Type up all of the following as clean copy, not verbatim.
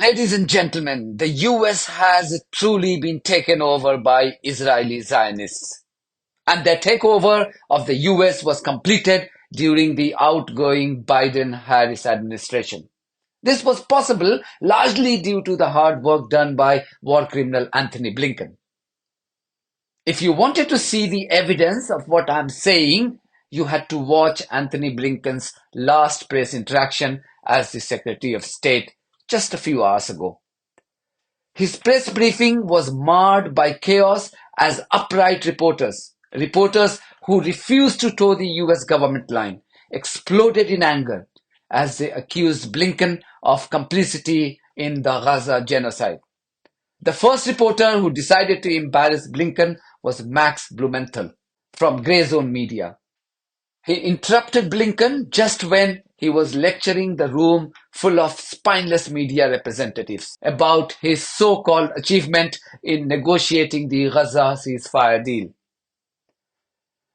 Ladies and gentlemen, the US has truly been taken over by Israeli Zionists. And their takeover of the US was completed during the outgoing Biden-Harris administration. This was possible largely due to the hard work done by war criminal Antony Blinken. If you wanted to see the evidence of what I'm saying, you had to watch Antony Blinken's last press interaction as the Secretary of State just a few hours ago. His press briefing was marred by chaos as upright reporters who refused to toe the US government line, exploded in anger as they accused Blinken of complicity in the Gaza genocide. The first reporter who decided to embarrass Blinken was Max Blumenthal from Grey Zone Media. He interrupted Blinken just when he was lecturing the room full of spineless media representatives about his so-called achievement in negotiating the Gaza ceasefire deal.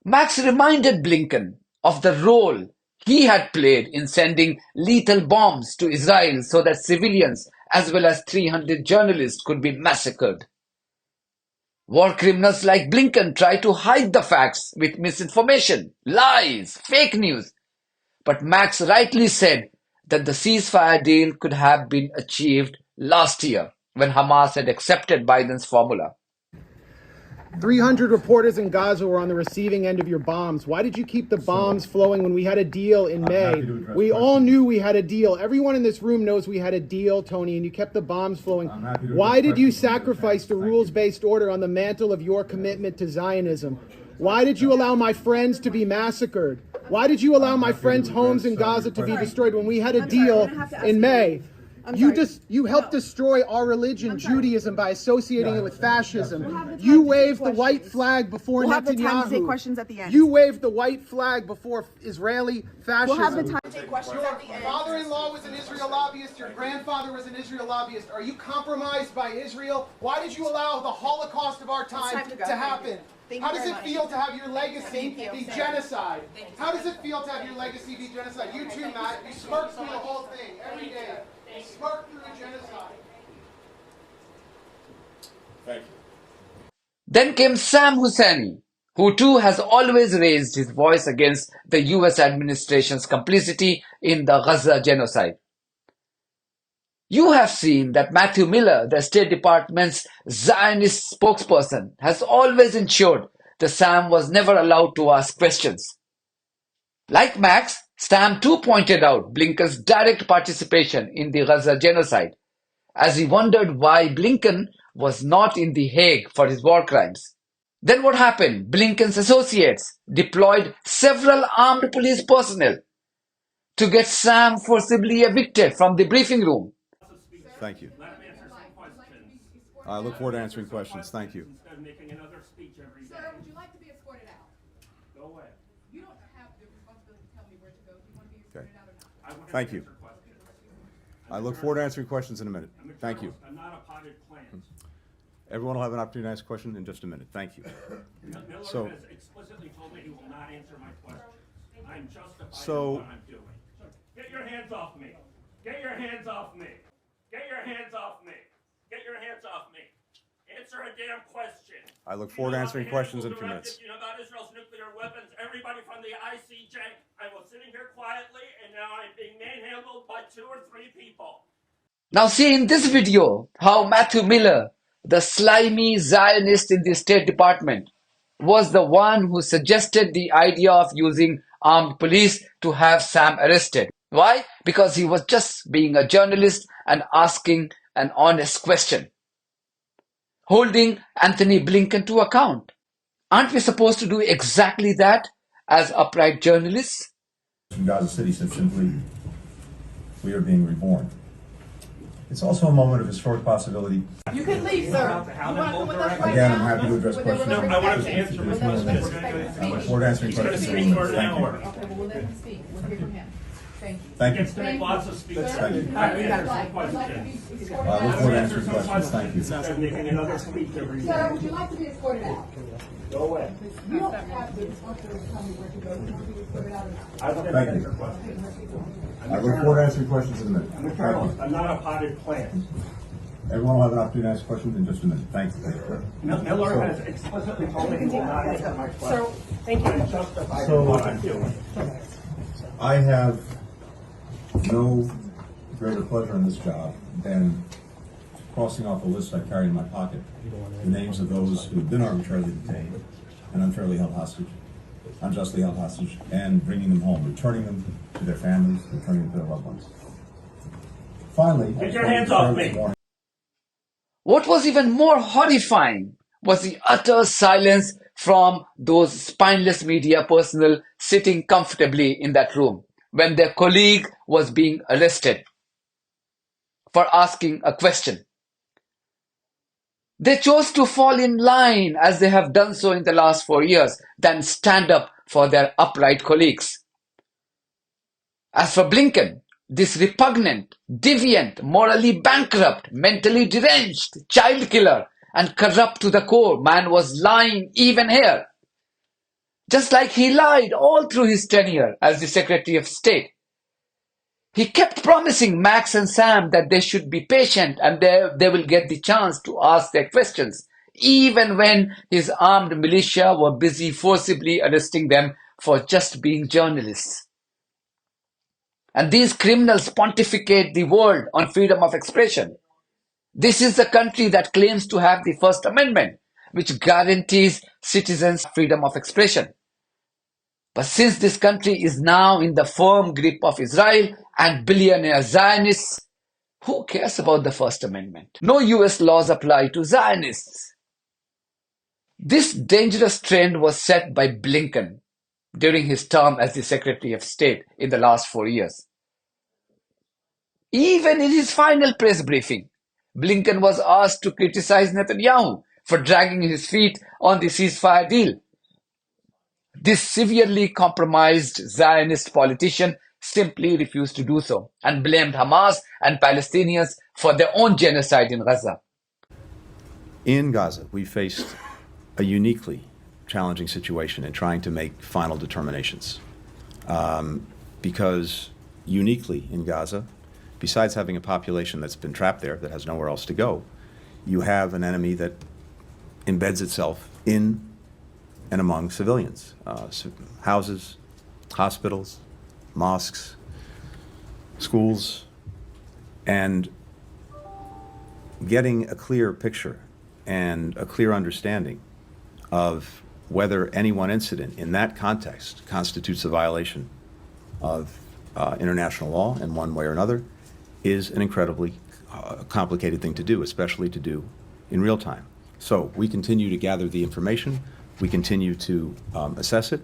Max reminded Blinken of the role he had played in sending lethal bombs to Israel so that civilians as well as 300 journalists could be massacred. War criminals like Blinken try to hide the facts with misinformation, lies, fake news. But Max rightly said that the ceasefire deal could have been achieved last year when Hamas had accepted Biden's formula. 300 reporters in Gaza were on the receiving end of your bombs. Why did you keep the bombs flowing when we had a deal in May? We all knew we had a deal. Everyone in this room knows we had a deal, Tony, and you kept the bombs flowing. Why did you sacrifice the rules-based order on the mantle of your commitment to Zionism? Why did you allow my friends to be massacred? Why did you allow my friends' homes in Gaza to be destroyed when we had a deal in May? You helped destroy our religion, Judaism, by associating it with fascism. You waved the white flag before Netanyahu. We'll have the time to take questions at the end. You waved the white flag before Israeli fascism. We'll have the time to take questions at the end. Your father-in-law was an Israel lobbyist. Your grandfather was an Israel lobbyist. Are you compromised by Israel? Why did you allow the Holocaust of our time to happen? How does it feel to have your legacy be genocide? How does it feel to have your legacy be genocide? You too, Matt. You smirk through the whole thing every day. You smirk through a genocide. Thank you. Then came Sam Husseini, who too has always raised his voice against the US administration's complicity in the Gaza genocide. You have seen that Matthew Miller, the State Department's Zionist spokesperson, has always ensured that Sam was never allowed to ask questions. Like Max, Sam too pointed out Blinken's direct participation in the Gaza genocide, as he wondered why Blinken was not in The Hague for his war crimes. Then what happened? Blinken's associates deployed several armed police personnel to get Sam forcibly evicted from the briefing room. Thank you. I look forward to answering questions. Thank you. Instead of making another speech every day. Sir, would you like to be escorted out? Go away. You don't have the responsibility to tell me where to go. Do you want to be escorted out or not? I want to Thank you. answer questions. I look forward to answering questions in a minute. Thank you. I'm not a potted plant. Everyone will have an opportunity to ask a question in just a minute. Thank you. Miller So- has explicitly told me he will not answer my questions. I'm justified So- in what I'm doing. Get your hands off me. Get your hands off me. Get your hands off me. Get your hands off me. Answer a damn question. I look forward to answering questions in a few minutes. You know about Israel's nuclear weapons. Everybody from the ICJ. I was sitting here quietly, and now I'm being manhandled by 2 or 3 people. Now see in this video how Matthew Miller, the slimy Zionist in the State Department, was the one who suggested the idea of using armed police to have Sam arrested. Why? Because he was just being a journalist and asking an honest question, holding Antony Blinken to account. Aren't we supposed to do exactly that as upright journalists? From Gaza City said simply, we are being reborn. It's also a moment of historic possibility. You can leave, sir. You want to come with us right Again, now? I'm happy to address questions. No, I want him to answer my question. I look forward to answering questions. speak for an Thank you. hour. Okay, well, we'll let him speak. We'll hear from him. Thank you. Gets to make lots of speeches. Thank you. Answer some questions. I look forward to answering questions. Thank you. Instead of making another speech every Sir, day. would you like to be escorted out? Go away. You don't have the responsibility to tell me where to go. You want to be escorted out or not? I will Thank answer you. questions. I look forward to answering questions in a minute. I'm a Thank journalist. you. I'm not a potted plant. Everyone will have an opportunity to ask questions in just a minute. Thank you. Miller has explicitly told me he will not answer my questions. Thank you. I'm justified So- in what I'm doing. I have no greater pleasure in this job than crossing off a list I carry in my pocket, the names of those who have been arbitrarily detained and unfairly held hostage, unjustly held hostage, and bringing them home, returning them to their families, returning them to their loved ones. Finally, Get your hands off me. What was even more horrifying was the utter silence from those spineless media personnel sitting comfortably in that room when their colleague was being arrested for asking a question. They chose to fall in line as they have done so in the last 4 years than stand up for their upright colleagues. As for Blinken, this repugnant, deviant, morally bankrupt, mentally deranged, child killer, and corrupt to the core man was lying even here. Just like he lied all through his tenure as the Secretary of State. He kept promising Max and Sam that they should be patient and they will get the chance to ask their questions, even when his armed militia were busy forcibly arresting them for just being journalists. And these criminals pontificate the world on freedom of expression. This is the country that claims to have the First Amendment, which guarantees citizens freedom of expression. But since this country is now in the firm grip of Israel and billionaire Zionists, who cares about the First Amendment? No US laws apply to Zionists. This dangerous trend was set by Blinken during his term as the Secretary of State in the last 4 years. Even in his final press briefing, Blinken was asked to criticize Netanyahu for dragging his feet on the ceasefire deal. This severely compromised Zionist politician simply refused to do so and blamed Hamas and Palestinians for their own genocide in Gaza. In Gaza, we faced a uniquely challenging situation in trying to make final determinations. Because uniquely in Gaza, besides having a population that's been trapped there that has nowhere else to go, you have an enemy that embeds itself in and among civilians, houses, hospitals, mosques, schools, and getting a clear picture and a clear understanding of whether any one incident in that context constitutes a violation of international law in one way or another is an incredibly complicated thing to do, especially to do in real time. So we continue to gather the information. We continue to assess it.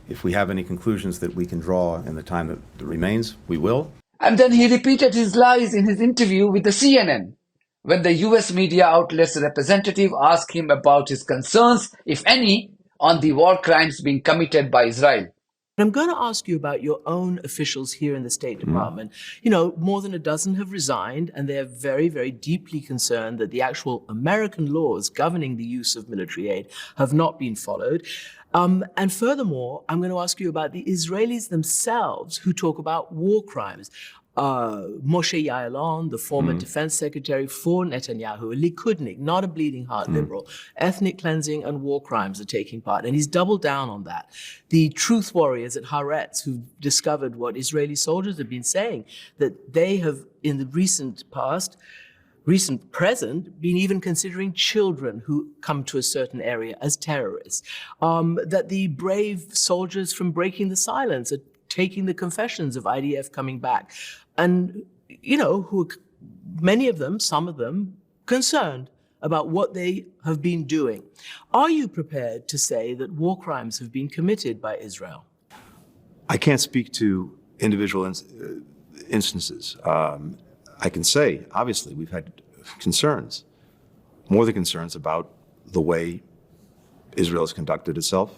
If we have any conclusions that we can draw in the time that remains, we will. And then he repeated his lies in his interview with the CNN when the US media outlet's representative asked him about his concerns, if any, on the war crimes being committed by Israel. I'm going to ask you about your own officials here in the State Department. You know, more than a dozen have resigned, and they're very, very deeply concerned that the actual American laws governing the use of military aid have not been followed. And furthermore, I'm going to ask you about the Israelis themselves who talk about war crimes. Moshe Ya'alon, the former defense secretary for Netanyahu, a Likudnik, not a bleeding heart liberal, ethnic cleansing and war crimes are taking part. And he's doubled down on that. The truth warriors at Haaretz who discovered what Israeli soldiers have been saying, that they have in the recent present, been even considering children who come to a certain area as terrorists. That the brave soldiers from Breaking the Silence are taking the confessions of IDF coming back. And, you know, who many of them, some of them, concerned about what they have been doing. Are you prepared to say that war crimes have been committed by Israel? I can't speak to individual instances. I can say, obviously, we've had concerns, more than concerns about the way Israel has conducted itself.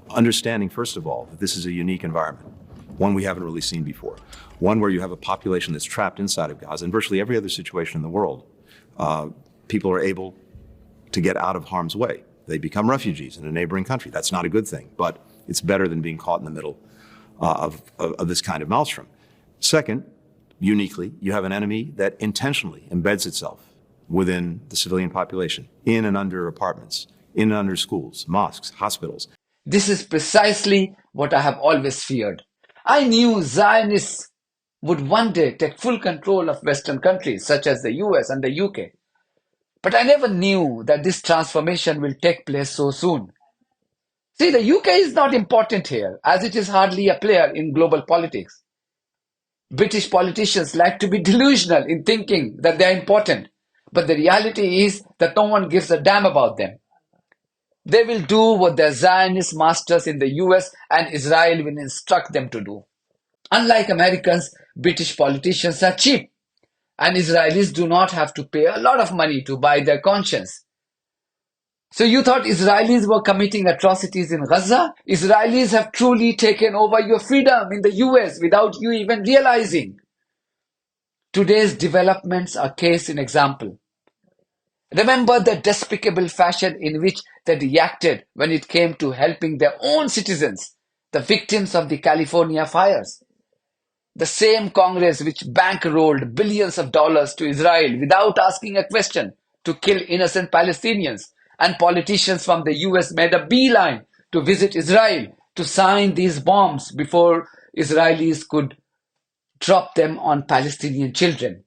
Understanding, first of all, that this is a unique environment. one we haven't really seen before, one where you have a population that's trapped inside of Gaza. In virtually every other situation in the world, people are able to get out of harm's way. They become refugees in a neighboring country. That's not a good thing, but it's better than being caught in the middle of this kind of maelstrom. Second, uniquely, you have an enemy that intentionally embeds itself within the civilian population, in and under apartments, in and under schools, mosques, hospitals. This is precisely what I have always feared. I knew Zionists would one day take full control of Western countries such as the US and the UK. But I never knew that this transformation will take place so soon. See, the UK is not important here, as it is hardly a player in global politics. British politicians like to be delusional in thinking that they are important, but the reality is that no one gives a damn about them. They will do what their Zionist masters in the US and Israel will instruct them to do. Unlike Americans, British politicians are cheap, and Israelis do not have to pay a lot of money to buy their conscience. So you thought Israelis were committing atrocities in Gaza? Israelis have truly taken over your freedom in the US without you even realizing. Today's developments are case in example. Remember the despicable fashion in which they reacted when it came to helping their own citizens, the victims of the California fires. The same Congress which bankrolled billions of dollars to Israel without asking a question to kill innocent Palestinians, and politicians from the US made a beeline to visit Israel to sign these bombs before Israelis could drop them on Palestinian children.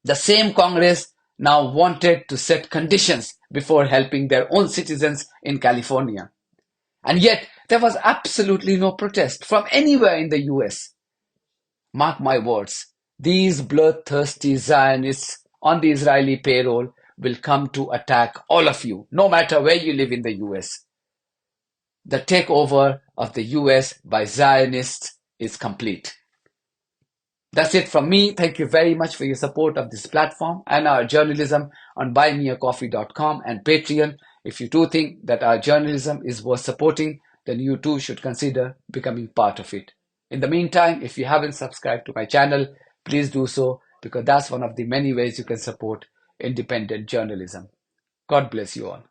The same Congress now wanted to set conditions before helping their own citizens in California. And yet, there was absolutely no protest from anywhere in the US. Mark my words, these bloodthirsty Zionists on the Israeli payroll will come to attack all of you, no matter where you live in the US. The takeover of the US by Zionists is complete. That's it from me. Thank you very much for your support of this platform and our journalism on buymeacoffee.com and Patreon. If you do think that our journalism is worth supporting, then you too should consider becoming part of it. In the meantime, if you haven't subscribed to my channel, please do so, because that's one of the many ways you can support independent journalism. God bless you all.